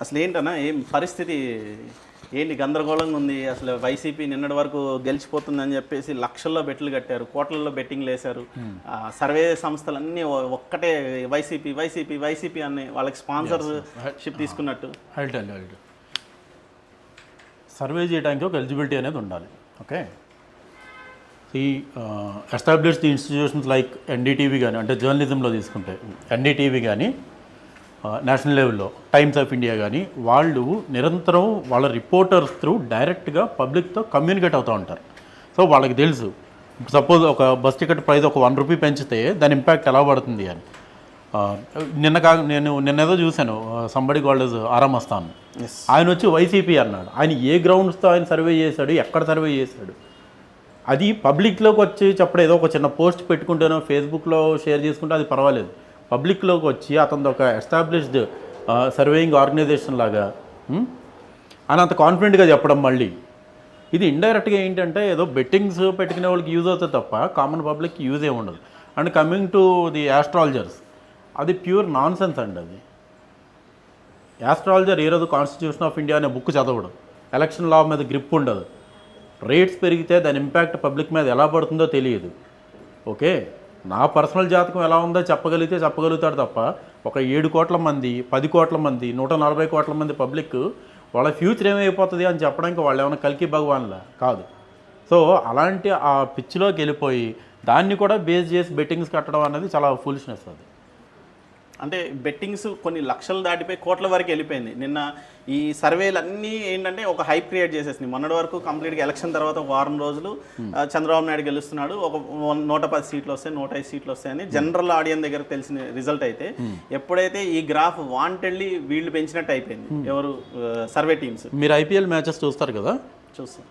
అసలు ఏంటన్నా ఏం పరిస్థితి ఏంటి గందరగోళంగా ఉంది. అసలు వైసీపీ నిన్నటి వరకు గెలిచిపోతుందని చెప్పేసి లక్షల్లో బెట్లు కట్టారు, కోట్లలో బెట్టింగ్లు వేశారు. సర్వే సంస్థలన్నీ ఒక్కటే వైసీపీ వైసీపీ వైసీపీ అని వాళ్ళకి స్పాన్సర్షిప్ తీసుకున్నట్టు. సర్వే చేయడానికి ఒక ఎలిజిబిలిటీ అనేది ఉండాలి. ఓకే, ఈ ఎస్టాబ్లిష్డ్ ఇన్స్టిట్యూషన్స్ లైక్ ఎన్డీటీవీ కానీ, అంటే జర్నలిజంలో తీసుకుంటే ఎన్డీటీవీ కానీ, నేషనల్ లెవెల్లో టైమ్స్ ఆఫ్ ఇండియా కానీ, వాళ్ళు నిరంతరం వాళ్ళ రిపోర్టర్స్ త్రూ డైరెక్ట్గా పబ్లిక్తో కమ్యూనికేట్ అవుతూ ఉంటారు. సో వాళ్ళకి తెలుసు, సపోజ్ ఒక బస్ టికెట్ ప్రైస్ ఒక ₹1 పెంచితే దాని ఇంపాక్ట్ ఎలా పడుతుంది అని. నిన్నేదో చూశాను, సంబడి కాల్డ్ ఆరామస్థాన్, ఆయన వచ్చి వైసీపీ అన్నాడు. ఆయన ఏ గ్రౌండ్స్తో ఆయన సర్వే చేశాడు, ఎక్కడ సర్వే చేశాడు, అది పబ్లిక్లోకి వచ్చి చెప్పడం. ఏదో ఒక చిన్న పోస్ట్ పెట్టుకుంటేనో ఫేస్బుక్లో షేర్ చేసుకుంటే అది పర్వాలేదు. పబ్లిక్లోకి వచ్చి అతను ఒక ఎస్టాబ్లిష్డ్ సర్వేయింగ్ ఆర్గనైజేషన్ లాగా అని అంత కాన్ఫిడెంట్గా చెప్పడం, మళ్ళీ ఇది ఇండైరెక్ట్గా ఏంటంటే ఏదో బెట్టింగ్స్ పెట్టుకునే వాళ్ళకి యూజ్ అవుతుంది తప్ప కామన్ పబ్లిక్కి యూజ్ ఏమి ఉండదు. And coming to the astrologers, అది ప్యూర్ నాన్ సెన్స్ అండి. అది యాస్ట్రాలజర్ ఏ రోజు కాన్స్టిట్యూషన్ ఆఫ్ ఇండియా అనే బుక్ చదవడం, ఎలక్షన్ లా మీద గ్రిప్ ఉండదు, రేట్స్ పెరిగితే దాని ఇంపాక్ట్ పబ్లిక్ మీద ఎలా పడుతుందో తెలియదు. ఓకే, నా పర్సనల్ జాతకం ఎలా ఉందో చెప్పగలుగుతాడు తప్ప ఒక 7 కోట్ల మంది, 10 కోట్ల మంది, 140 కోట్ల మంది పబ్లిక్ వాళ్ళ ఫ్యూచర్ ఏమైపోతుంది అని చెప్పడానికి వాళ్ళు ఏమైనా కల్కి భగవాన్లా కాదు. సో అలాంటి ఆ పిచ్చిలోకి వెళ్ళిపోయి దాన్ని కూడా బేస్ చేసి బెట్టింగ్స్ కట్టడం అనేది చాలా ఫూలిష్నెస్. అది అంటే బెట్టింగ్స్ కొన్ని లక్షలు దాటిపోయి కోట్ల వరకు వెళ్ళిపోయింది. నిన్న ఈ సర్వేలు అన్నీ ఏంటంటే ఒక హైప్ క్రియేట్ చేసేసింది. మొన్నటి వరకు కంప్లీట్గా ఎలక్షన్ తర్వాత ఒక వారం రోజులు చంద్రబాబు నాయుడు గెలుస్తున్నాడు, ఒక 110 సీట్లు వస్తాయి, 105 సీట్లు వస్తాయని జనరల్ ఆడియన్స్ దగ్గర తెలిసిన రిజల్ట్ అయితే, ఎప్పుడైతే ఈ గ్రాఫ్ వాంటెడ్లీ వీళ్ళు పెంచినట్టు అయిపోయింది. ఎవరు సర్వే టీమ్స్. మీరు ఐపీఎల్ మ్యాచెస్ చూస్తారు కదా, చూస్తాం.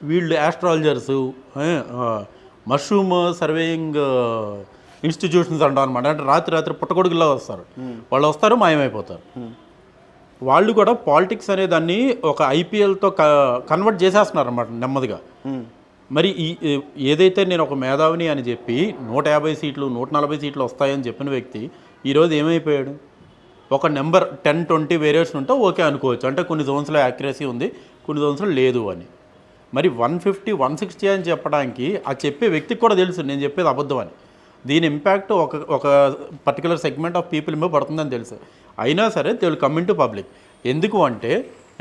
వీళ్ళు యాస్ట్రాలజర్స్, మష్రూమ్ సర్వేయింగ్ ఇన్స్టిట్యూషన్స్ అంటాం అనమాట. అంటే రాత్రి పుట్టగొడుగులా వస్తారు, వాళ్ళు వస్తారు, మాయమైపోతారు. వాళ్ళు కూడా పాలిటిక్స్ అనే దాన్ని ఒక ఐపీఎల్తో కన్వర్ట్ చేసేస్తున్నారు అనమాట నెమ్మదిగా. మరి ఏదైతే నేను ఒక మేధావిని అని చెప్పి 150 సీట్లు 140 సీట్లు వస్తాయని చెప్పిన వ్యక్తి ఈరోజు ఏమైపోయాడు? ఒక నెంబర్ 10-20 వేరియేషన్ ఉంటే ఓకే అనుకోవచ్చు, అంటే కొన్ని జోన్స్లో యాక్యురసీ ఉంది, కొన్ని జోన్స్లో లేదు అని. మరి 150-160 అని చెప్పడానికి ఆ చెప్పే వ్యక్తికి కూడా తెలుసు నేను చెప్పేది అబద్ధం అని. దీని ఇంపాక్ట్ ఒక పర్టికులర్ సెగ్మెంట్ ఆఫ్ పీపుల్ మీద పడుతుందని తెలుసు. అయినా సరే they will come in to public. ఎందుకు అంటే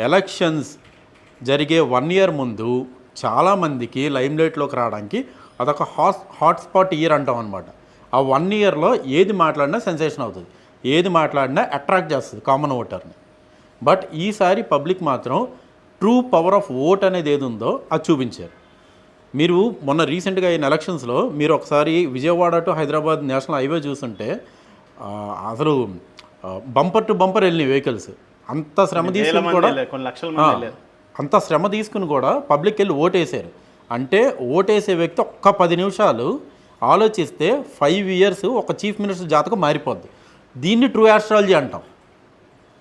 ఎలక్షన్స్ జరిగే 1 year ముందు చాలామందికి లైమ్లైట్లోకి రావడానికి అదొక హాట్స్పాట్ ఇయర్ అంటాం అనమాట. ఆ 1 yearలో ఏది మాట్లాడినా సెన్సేషన్ అవుతుంది, ఏది మాట్లాడినా అట్రాక్ట్ చేస్తుంది కామన్ ఓటర్ని. బట్ ఈసారి పబ్లిక్ మాత్రం ట్రూ పవర్ ఆఫ్ ఓట్ అనేది ఏది ఉందో అది చూపించారు. మీరు మొన్న రీసెంట్గా అయిన ఎలక్షన్స్లో మీరు ఒకసారి Vijayawada to Hyderabad national highway చూస్తుంటే అసలు బంపర్ టు బంపర్ వెళ్ళినాయి వెహికల్స్. అంత శ్రమ తీసుకుని కూడా పబ్లిక్ వెళ్ళి ఓటేసారు. అంటే ఓటేసే వ్యక్తి ఒక్క 10 నిమిషాలు ఆలోచిస్తే 5 years ఒక చీఫ్ మినిస్టర్ జాతకం మారిపోద్ది. దీన్ని ట్రూ ఆస్ట్రాలజీ అంటాం.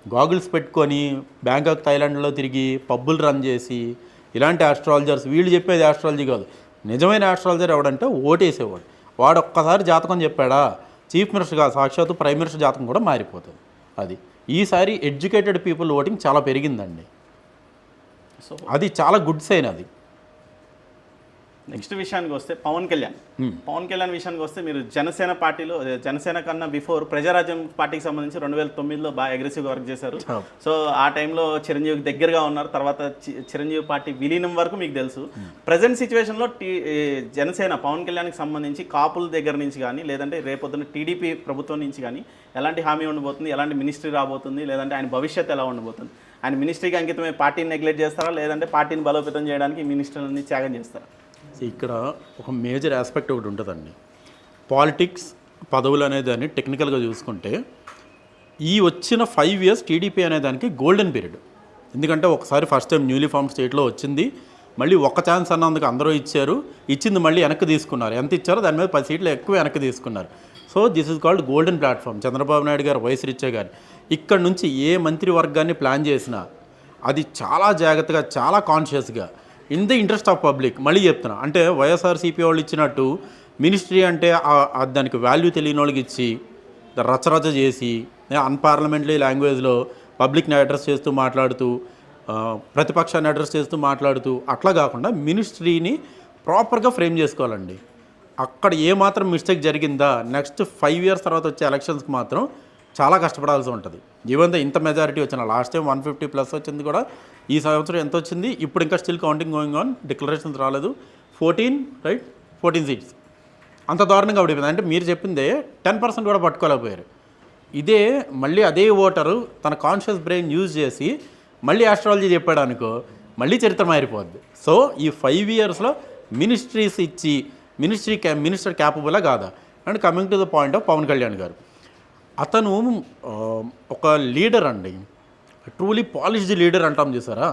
గాగుల్స్ పెట్టుకొని బ్యాంకాక్ థాయిలాండ్లో తిరిగి పబ్బులు రన్ చేసి ఇలాంటి ఆస్ట్రాలజర్స్, వీళ్ళు చెప్పేది ఆస్ట్రాలజీ కాదు. నిజమైన ఆస్ట్రాలజర్ ఎవడంటే ఓటేసేవాడు. వాడు ఒక్కసారి జాతకం చెప్పాడా చీఫ్ మినిస్టర్ కాదు, సాక్షాత్తు ప్రైమ్ మినిస్టర్ జాతకం కూడా మారిపోతుంది. అది ఈసారి ఎడ్యుకేటెడ్ పీపుల్ ఓటింగ్ చాలా పెరిగిందండి. సో అది చాలా గుడ్ సైన్. అది నెక్స్ట్ విషయానికి వస్తే పవన్ కళ్యాణ్ విషయానికి వస్తే, మీరు జనసేన పార్టీలో, జనసేన కన్నా బిఫోర్ ప్రజారాజ్యం పార్టీకి సంబంధించి 2009లో బాగా అగ్రెసివ్గా వర్క్ చేశారు. సో ఆ టైంలో చిరంజీవికి దగ్గరగా ఉన్నారు. తర్వాత చిరంజీవి పార్టీ విలీనం వరకు మీకు తెలుసు. ప్రజెంట్ సిచ్యువేషన్లో జనసేన పవన్ కళ్యాణ్కి సంబంధించి కాపుల దగ్గర నుంచి కానీ, లేదంటే రేపొద్దున టీడీపీ ప్రభుత్వం నుంచి కానీ ఎలాంటి హామీ ఉండబోతుంది, ఎలాంటి మినిస్ట్రీ రాబోతుంది, లేదంటే ఆయన భవిష్యత్తు ఎలా ఉండబోతుంది? ఆయన మినిస్ట్రీకి అంకితమే పార్టీని నెగ్లెక్ట్ చేస్తారా, లేదంటే పార్టీని బలోపేతం చేయడానికి మినిస్టర్లని త్యాగం చేస్తారా? ఇక్కడ ఒక మేజర్ ఆస్పెక్ట్ ఒకటి ఉంటుందండి. పాలిటిక్స్ పదవులు అనేదాన్ని టెక్నికల్గా చూసుకుంటే ఈ వచ్చిన 5 years టీడీపీ అనేదానికి గోల్డెన్ పీరియడ్. ఎందుకంటే ఒకసారి ఫస్ట్ టైం న్యూలీ ఫార్మ్ స్టేట్లో వచ్చింది, మళ్ళీ ఒక్క ఛాన్స్ అన్నందుకు అందరూ ఇచ్చారు, ఇచ్చింది మళ్ళీ వెనక్కి తీసుకున్నారు. ఎంత ఇచ్చారో దాని మీద 10 సీట్లు ఎక్కువ వెనక్కి తీసుకున్నారు. So this is called golden platform. Chandrababu Naidu గారు, వైఎస్ రిచ్చా గారు ఇక్కడ నుంచి ఏ మంత్రివర్గాన్ని ప్లాన్ చేసినా అది చాలా జాగ్రత్తగా, చాలా కాన్షియస్గా, in the interest of public. మళ్ళీ చెప్తున్నా, అంటే వైఎస్ఆర్సీపీ వాళ్ళు ఇచ్చినట్టు మినిస్ట్రీ అంటే దానికి వాల్యూ తెలియని వాళ్ళకి ఇచ్చి రచరచ చేసి అన్పార్లమెంటరీ లాంగ్వేజ్లో పబ్లిక్ని అడ్రస్ చేస్తూ మాట్లాడుతూ ప్రతిపక్షాన్ని అడ్రస్ చేస్తూ మాట్లాడుతూ అట్లా కాకుండా మినిస్ట్రీని ప్రాపర్గా ఫ్రేమ్ చేసుకోవాలండి. అక్కడ ఏమాత్రం మిస్టేక్ జరిగిందా నెక్స్ట్ 5 years తర్వాత వచ్చే ఎలక్షన్స్కి మాత్రం చాలా కష్టపడాల్సి ఉంటుంది. ఈవెన్ ఇంత మెజారిటీ వచ్చిన లాస్ట్ టైం 150+ వచ్చింది కూడా, ఈ సంవత్సరం ఎంత వచ్చింది ఇప్పుడు ఇంకా still counting going on, declarations రాలేదు. 14 seats అంత దారుణంగా పడిపోయింది. అంటే మీరు చెప్పిందే 10% కూడా పట్టుకోలేకపోయారు. ఇదే మళ్ళీ అదే ఓటరు తన కాన్షియస్ బ్రెయిన్ యూజ్ చేసి మళ్ళీ ఆస్ట్రాలజీ చెప్పాడు అనుకో, మళ్ళీ చరిత్ర మారిపోద్ది. సో ఈ 5 yearsలో మినిస్ట్రీస్ ఇచ్చి మినిస్టర్ క్యాపబులా కాదా? And coming to the point of Pavan Kalyan garu, అతను ఒక లీడర్ అండి, ట్రూలీ పాలిష్డ్ లీడర్ అంటాం చూసారా,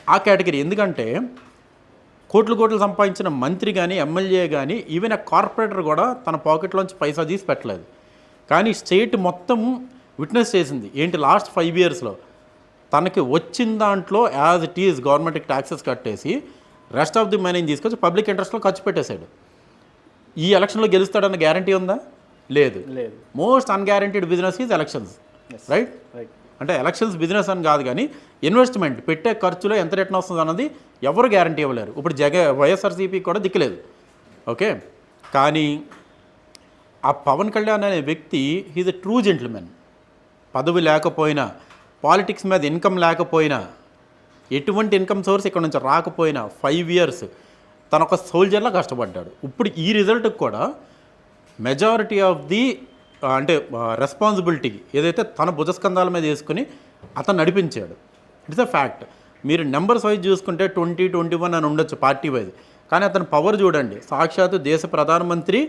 ఆ కేటగిరీ. ఎందుకంటే కోట్లు సంపాదించిన మంత్రి కానీ ఎమ్మెల్యే కానీ ఈవెన్ ఆ కార్పొరేటర్ కూడా తన పాకెట్లోంచి పైసా తీసి పెట్టలేదు. కానీ స్టేట్ మొత్తం విట్నెస్ చేసింది ఏంటి, లాస్ట్ 5 yearsలో తనకి వచ్చిన దాంట్లో యాజ్ ఇట్ ఈజ్ గవర్నమెంట్కి ట్యాక్సెస్ కట్టేసి రెస్ట్ ఆఫ్ ది మనీని తీసుకొచ్చి పబ్లిక్ ఇంట్రెస్ట్లో ఖర్చు పెట్టేశాడు. ఈ ఎలక్షన్లో గెలుస్తాడన్న గ్యారంటీ ఉందా? లేదు. Most unguaranteed business is elections, right? అంటే ఎలక్షన్స్ బిజినెస్ అని కాదు, కానీ ఇన్వెస్ట్మెంట్ పెట్టే ఖర్చులో ఎంత రిటర్న్ వస్తుంది అన్నది ఎవరు గ్యారంటీ ఇవ్వలేరు. ఇప్పుడు వైఎస్ఆర్సీపీ కూడా దిక్కులేదు, ఓకే. కానీ ఆ పవన్ కళ్యాణ్ అనే వ్యక్తి హీజ్ ఎ ట్రూ జెంటిల్మెన్. పదవి లేకపోయినా, పాలిటిక్స్ మీద ఇన్కమ్ లేకపోయినా, ఎటువంటి ఇన్కమ్ సోర్స్ ఇక్కడ నుంచి రాకపోయినా 5 years తను ఒక సోల్జర్లా కష్టపడ్డాడు. ఇప్పుడు ఈ రిజల్ట్కి కూడా మెజారిటీ ఆఫ్ ది అంటే రెస్పాన్సిబిలిటీ ఏదైతే తన భుజస్కంధాల మీద వేసుకుని అతను నడిపించాడు. It's a fact. మీరు నెంబర్స్ వైజ్ చూసుకుంటే 20, 21 అని ఉండొచ్చు పార్టీ వైజ్, కానీ అతని పవర్ చూడండి. సాక్షాత్తు దేశ ప్రధానమంత్రి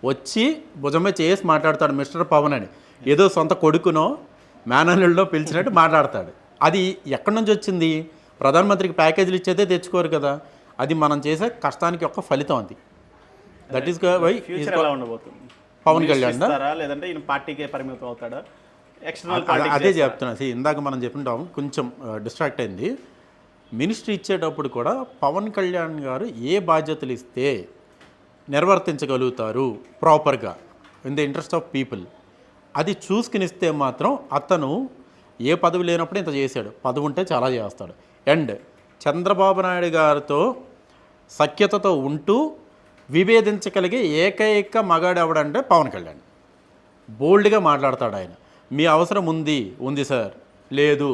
వచ్చి భుజమే చేసి మాట్లాడతాడు మిస్టర్ పవన్ అని, ఏదో సొంత కొడుకునో మేనల్లుల్లో పిలిచినట్టు మాట్లాడతాడు. అది ఎక్కడి నుంచి వచ్చింది? ప్రధానమంత్రికి ప్యాకేజీలు ఇచ్చేదే తెచ్చుకోరు కదా, అది మనం చేసే కష్టానికి ఒక ఫలితం. అది that is why Pavan Kalyan లేదంటే ఈయన పార్టీకే పరిమితం అవుతాడా? అదే చెప్తున్నా. ఇందాక మనం చెప్పుంటాం, కొంచెం డిస్ట్రాక్ట్ అయింది. మినిస్ట్రీ ఇచ్చేటప్పుడు కూడా పవన్ కళ్యాణ్ గారు ఏ బాధ్యతలు ఇస్తే నిర్వర్తించగలుగుతారు ప్రాపర్గా in the interest of people, అది చూసుకుని ఇస్తే మాత్రం అతను ఏ పదవి లేనప్పుడు ఇంత చేశాడు, పదవి ఉంటే చాలా చేస్తాడు. అండ్ చంద్రబాబు నాయుడు గారితో సఖ్యతతో ఉంటూ విభేదించగలిగే ఏకైక మగాడు ఎవడంటే పవన్ కళ్యాణ్. బోల్డ్గా మాట్లాడతాడు ఆయన. మీ అవసరం ఉంది సార్, లేదు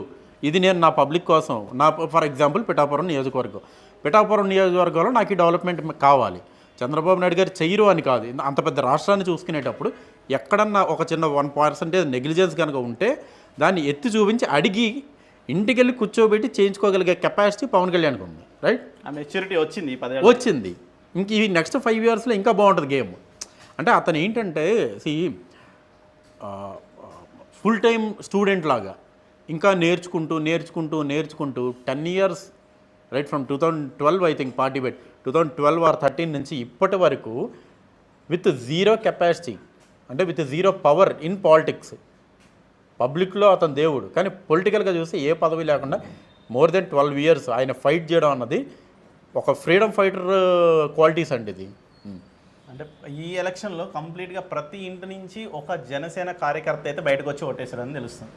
ఇది నేను నా పబ్లిక్ కోసం, నా ఫర్ ఎగ్జాంపుల్ పిఠాపురం నియోజకవర్గంలో నాకు ఈ డెవలప్మెంట్ కావాలి, చంద్రబాబు నాయుడు గారు చెయ్యరు అని కాదు. అంత పెద్ద రాష్ట్రాన్ని చూసుకునేటప్పుడు ఎక్కడన్నా ఒక చిన్న 1% నెగ్లిజెన్స్ కనుక ఉంటే దాన్ని ఎత్తి చూపించి అడిగి ఇంటికి వెళ్ళి కూర్చోబెట్టి చేయించుకోగలిగే కెపాసిటీ పవన్ కళ్యాణ్కి ఉంది, రైట్? ఆ మెచ్యూరిటీ వచ్చింది. ఇంక ఈ నెక్స్ట్ 5 yearsలో ఇంకా బాగుంటుంది గేమ్. అంటే అతను ఏంటంటే ఫుల్ టైం స్టూడెంట్ లాగా ఇంకా నేర్చుకుంటూ 10 years right from 2012 I think party పెట్టి 2012 or 13 నుంచి ఇప్పటి వరకు విత్ జీరో కెపాసిటీ, అంటే with zero power in politics. పబ్లిక్లో అతను దేవుడు, కానీ పొలిటికల్గా చూస్తే ఏ పదవి లేకుండా మోర్ దెన్ 12 years ఆయన ఫైట్ చేయడం అన్నది ఒక ఫ్రీడమ్ ఫైటర్ క్వాలిటీస్ అండి ఇది. అంటే ఈ ఎలక్షన్లో కంప్లీట్గా ప్రతి ఇంటి నుంచి ఒక జనసేన కార్యకర్త అయితే బయటకు వచ్చి ఓటేశారని తెలుస్తుంది.